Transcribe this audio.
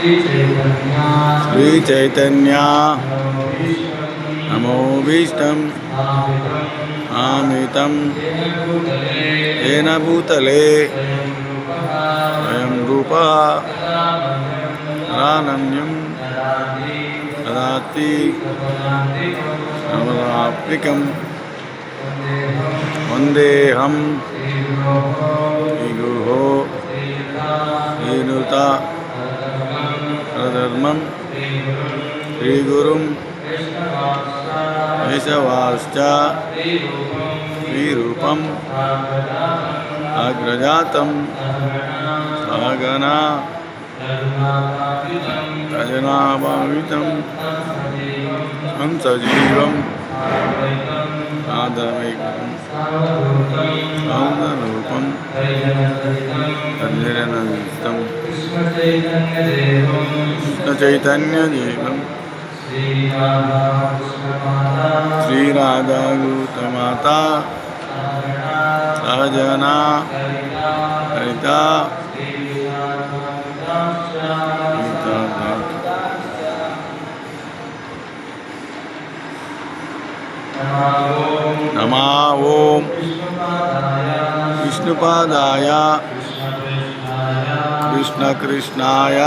श्री चैतन्य नमोभीष्टं आमितं येन भूतले अयं रूपः रानम्यं ददाति नवरात्रिकं वन्देऽहं श्रीगुरोः श्रीनुता प्रधर्मं श्रीगुरुं केशवाश्च श्रीरूपम् अग्रजातं सहगना रजनाभावितं हंसजीवं आदवैकं सौन्दरूपं तन्निरनन्तं कृष्णचैतन्यदेवं श्रीराधाकृष्णमाता सहजना ललिता नमः ओम विष्णुपादाय कृष्णकृष्णाय